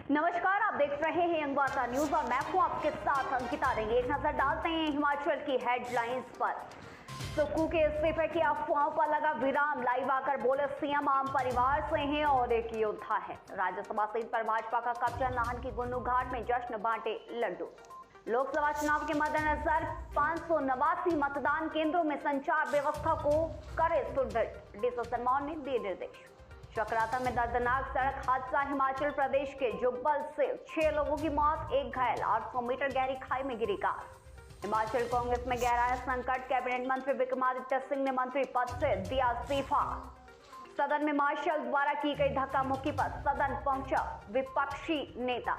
नमस्कार, आप देख रहे हैं यंग वार्ता न्यूज और मैं हूं आपके साथ अंकिता देंगे। एक नजर डालते हैं हिमाचल की हेडलाइंस पर। सुक्खू के इस्तीफे की अफवाहों पर लगा विराम। लाइव आकर बोले सीएम आम परिवार से हैं और एक योद्धा है। राज्यसभा सीट पर भाजपा का कब्जा। नाहन की गुन्नू घाट में जश्न बांटे लड्डू। लोकसभा चुनाव के मद्देनजर 589 मतदान केंद्रों में संचार व्यवस्था को करे सुदृढ़। डीसी सिरमौर ने दिए निर्देश। चक्राता में दर्दनाक सड़क हादसा। हिमाचल प्रदेश के जुब्बल से 6 लोगों की मौत, एक घायल। 800 मीटर गहरी खाई में गिरी कार। हिमाचल कांग्रेस में गहराया संकट। कैबिनेट मंत्री विक्रमादित्य सिंह ने मंत्री पद से दिया इस्तीफा। सदन में मार्शल द्वारा की गई धक्का मुक्की पर सदन पहुंचा विपक्षी नेता।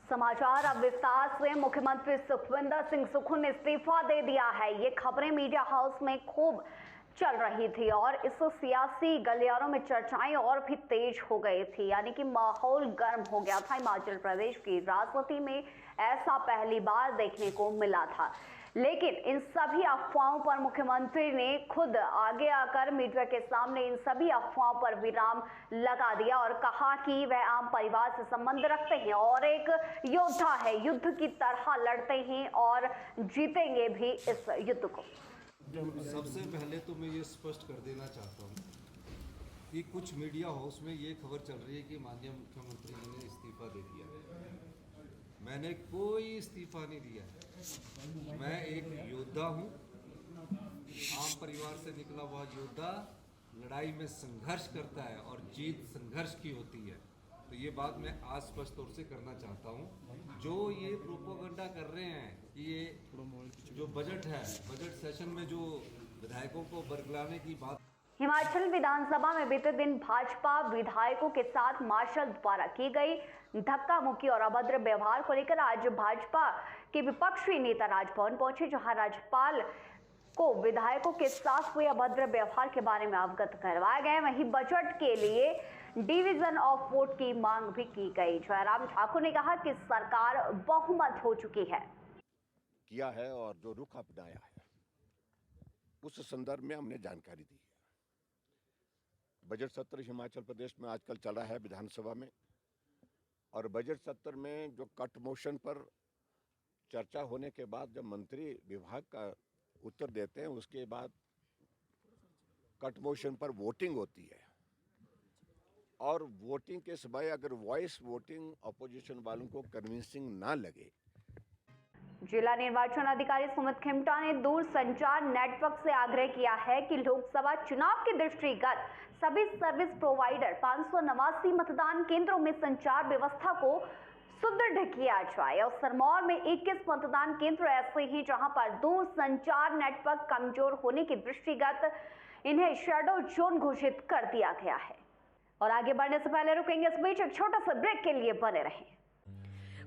समाचार अब विस्तार से। मुख्यमंत्री सुखविंदर सिंह सुक्खू ने इस्तीफा दे दिया है। ये खबरें मीडिया हाउस में खूब चल रही थी और इस सियासी गलियारों में चर्चाएं और भी तेज हो गई थी, यानी कि माहौल गर्म हो गया था। हिमाचल प्रदेश की राजनीति में ऐसा पहली बार देखने को मिला था। लेकिन इन सभी अफवाहों पर मुख्यमंत्री ने खुद आगे आकर मीडिया के सामने इन सभी अफवाहों पर विराम लगा दिया और कहा कि वह आम परिवार से संबंध रखते हैं और एक योद्धा है। युद्ध की तरह लड़ते हैं और जीतेंगे भी इस युद्ध को। सबसे पहले तो मैं ये स्पष्ट कर देना चाहता हूँ कि कुछ मीडिया हाउस में ये खबर चल रही है कि माननीय मुख्यमंत्री जी ने इस्तीफा दे दिया। मैंने कोई इस्तीफा नहीं दिया। मैं एक योद्धा हूँ, आम परिवार से निकला हुआ योद्धा लड़ाई में संघर्ष करता है और जीत संघर्ष की होती है। तो ये बात मैं आज स्पष्ट तौर से करना चाहता हूँ। जो ये प्रोपेगेंडा कर रहे हैं कि ये जो बजट है, बजट सेशन में जो विधायकों को बरगलाने की बात। हिमाचल विधानसभा में बीते दिन भाजपा विधायकों के साथ मार्शल द्वारा की गई धक्का मुक्की और अभद्र व्यवहार को लेकर आज भाजपा के विपक्षी नेता राजभवन पहुंचे, जहां राज्यपाल को विधायकों के साथ हुए अभद्र व्यवहार के बारे में अवगत करवाया गया। वहीं बजट के लिए डिवीजन ऑफ वोट की मांग भी की गई। जयराम ठाकुर ने कहा कि सरकार बहुमत हो चुकी है किया है और जो रुख अपनाया है उस संदर्भ में हमने जानकारी दी है। बजट सत्र हिमाचल प्रदेश में आजकल चल रहा है विधानसभा में, और बजट सत्र में जो कट मोशन पर चर्चा होने के बाद जब मंत्री विभाग का उत्तर देते हैं, उसके बाद कट मोशन पर वोटिंग होती है और वोटिंग के समय अगर वॉइस वोटिंग अपोजिशन वालों को कन्विंसिंग ना लगे। जिला निर्वाचन अधिकारी सुमित खिमटा ने दूर संचार नेटवर्क से आग्रह किया है कि लोकसभा चुनाव के दृष्टिगत सभी सर्विस प्रोवाइडर 589 मतदान केंद्रों में संचार व्यवस्था को सुदृढ़ किया जाए। और सिरमौर में 21 मतदान केंद्र ऐसे हैं जहां पर दूर संचार नेटवर्क कमजोर होने के दृष्टिगत इन्हें शेडो जोन घोषित कर दिया गया है। और आगे बढ़ने से पहले रुकेंगे इस बीच एक छोटा सा ब्रेक के लिए, बने रहें।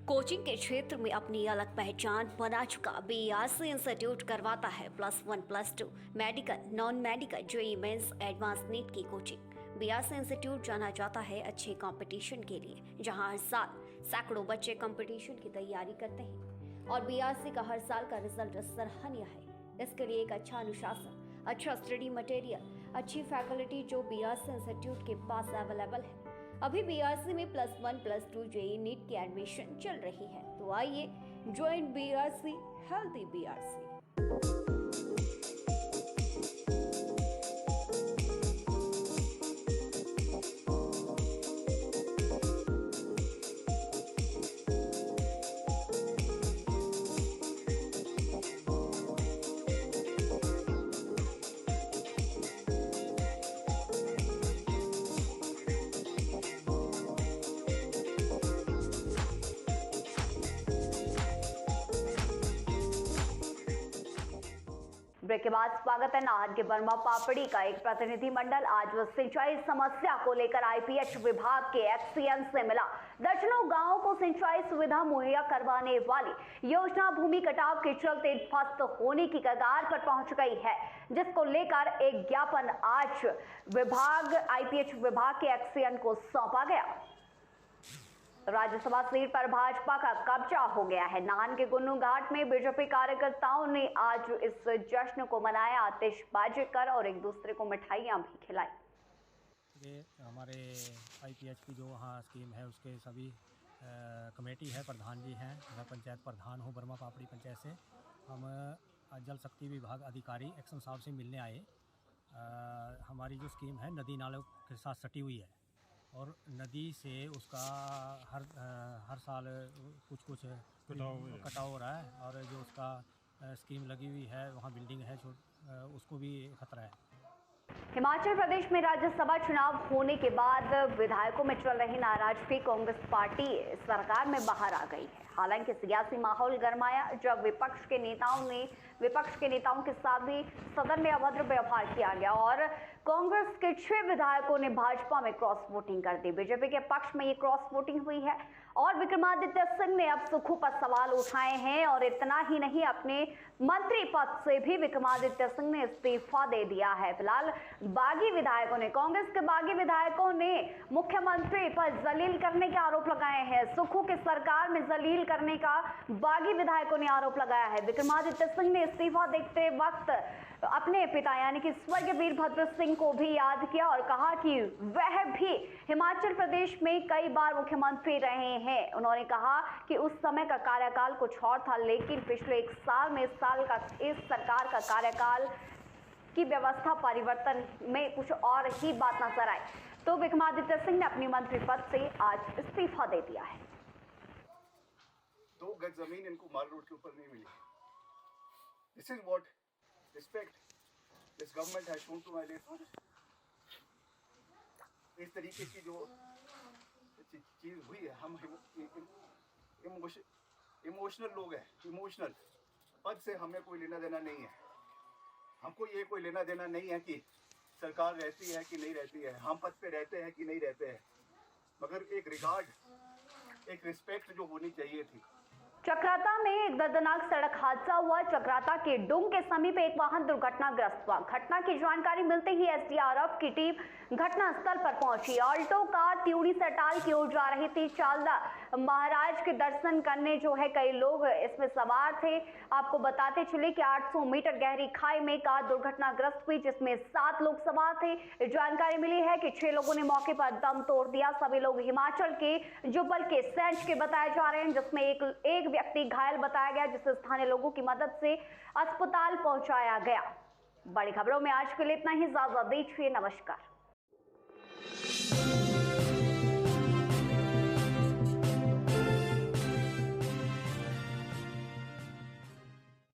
कोचिंग के क्षेत्र में अपनी अलग पहचान बना चुका बीआरसी इंस्टीट्यूट करवाता है +1 +2 medical, non medical, JEE mains, advance NEET की कोचिंग। बीआरसी इंस्टीट्यूट जाना जाता है अच्छे कंपटीशन के लिए, जहां हर साल सैकड़ों बच्चे कंपटीशन की तैयारी करते हैं और बीआरसी का हर साल का रिजल्ट सराहनीय है। इसके लिए एक अच्छा अनुशासन, अच्छा स्टडी मटेरियल, अच्छी फैकल्टी जो बीआरसी इंस्टीट्यूट के पास अवेलेबल है। अभी बीआरसी में +1 +2 जेईई नीट की एडमिशन चल रही है, तो आइए join BRC, healthy BRC. Break के बाद स्वागत है। नाहन के बर्मा पापड़ी का एक प्रतिनिधि मंडल आज सिंचाई समस्या को लेकर आईपीएच विभाग के एक्सीएन से मिला। दर्जनों गांवों को सिंचाई सुविधा मुहैया करवाने वाली योजना भूमि कटाव के चलते ध्वस्त होने की कगार पर पहुंच गई है, जिसको लेकर एक ज्ञापन आज आईपीएच विभाग के एक्सीएन को सौंपा गया। राज्यसभा सीट पर भाजपा का कब्जा हो गया है। नाहन के गुन्नू घाट में बीजेपी कार्यकर्ताओं ने आज इस जश्न को मनाया, आतिशबाजी कर और एक दूसरे को मिठाइयां भी खिलाई। ये हमारे IPH की जो वहाँ स्कीम है उसके सभी कमेटी है, प्रधान जी हैं। मैं पंचायत प्रधान हूँ बर्मा पापड़ी पंचायत से। हम जल शक्ति विभाग अधिकारी एक्शन साहब से मिलने आए। हमारी जो स्कीम है नदी नालों के साथ सटी हुई है और नदी से उसका हर साल कुछ कटाव हो रहा है और जो उसका स्कीम लगी हुई है वहाँ बिल्डिंग है उसको भी खतरा है। हिमाचल प्रदेश में राज्यसभा चुनाव होने के बाद विधायकों में चल रही नाराजगी कांग्रेस पार्टी सरकार में बाहर आ गई है। हालांकि सियासी माहौल गरमाया जब विपक्ष के नेताओं के साथ भी सदन में अभद्र व्यवहार किया गया और कांग्रेस के 6 विधायकों ने भाजपा में क्रॉस वोटिंग कर दी। बीजेपी के पक्ष में ये क्रॉस वोटिंग हुई है और विक्रमादित्य सिंह ने अब सुक्खू पर सवाल उठाए हैं और इतना ही नहीं, अपने मंत्री पद से भी विक्रमादित्य सिंह ने इस्तीफा दे दिया है। फिलहाल कांग्रेस के बागी विधायकों ने मुख्यमंत्री पर जलील करने के आरोप लगाए हैं। सुक्खू की सरकार में जलील करने का बागी विधायकों ने आरोप लगाया है। विक्रमादित्य सिंह ने इस्तीफा देते वक्त अपने पिता यानी कि स्वर्गीय वीरभद्र सिंह को भी याद किया और कहा कि वह भी हिमाचल प्रदेश में कई बार मुख्यमंत्री रहे हैं। उन्होंने कहा कि उस समय का कार्यकाल कुछ और था, लेकिन पिछले 1 साल में इस सरकार का कार्यकाल की व्यवस्था परिवर्तन में कुछ और ही बात नजर आई। तो विक्रमादित्य सिंह ने अपनी मंत्री पद से आज इस्तीफा दे दिया है। 2 गज जमीन इनको माल रोड के ऊपर नहीं मिली। This is what respect this government has shown to my late father. इस तरीके की जो चीज हुई है, हम इमोशनल लोग हैं। इमोशनल पद से हमें कोई लेना देना नहीं है। हमको ये कोई लेना देना नहीं है कि सरकार रहती है कि नहीं रहती है, हम पद पे रहते हैं कि नहीं रहते हैं, मगर एक रिगार्ड, एक रिस्पेक्ट जो होनी चाहिए थी। चक्राता में एक दर्दनाक सड़क हादसा हुआ। चक्राता के डुंग के समीप एक वाहन दुर्घटनाग्रस्त हुआ। घटना की जानकारी मिलते ही SDRF की टीम घटनास्थल पर पहुंची। ऑल्टो कार त्यूड़ी से अटाल की ओर जा रही थी। चालदा महाराज के दर्शन करने जो है कई लोग इसमें सवार थे। आपको बताते चले कि 800 मीटर गहरी खाई में कार दुर्घटनाग्रस्त हुई, जिसमें 7 लोग सवार थे। जानकारी मिली है कि 6 लोगों ने मौके पर दम तोड़ दिया। सभी लोग हिमाचल के जुब्बल के सेंच के बताए जा रहे हैं, जिसमें एक व्यक्ति घायल बताया गया, जिसे स्थानीय लोगों की मदद से अस्पताल पहुंचाया गया। बड़ी खबरों में आज के लिए इतना ही। इजाजत दीजिए, नमस्कार।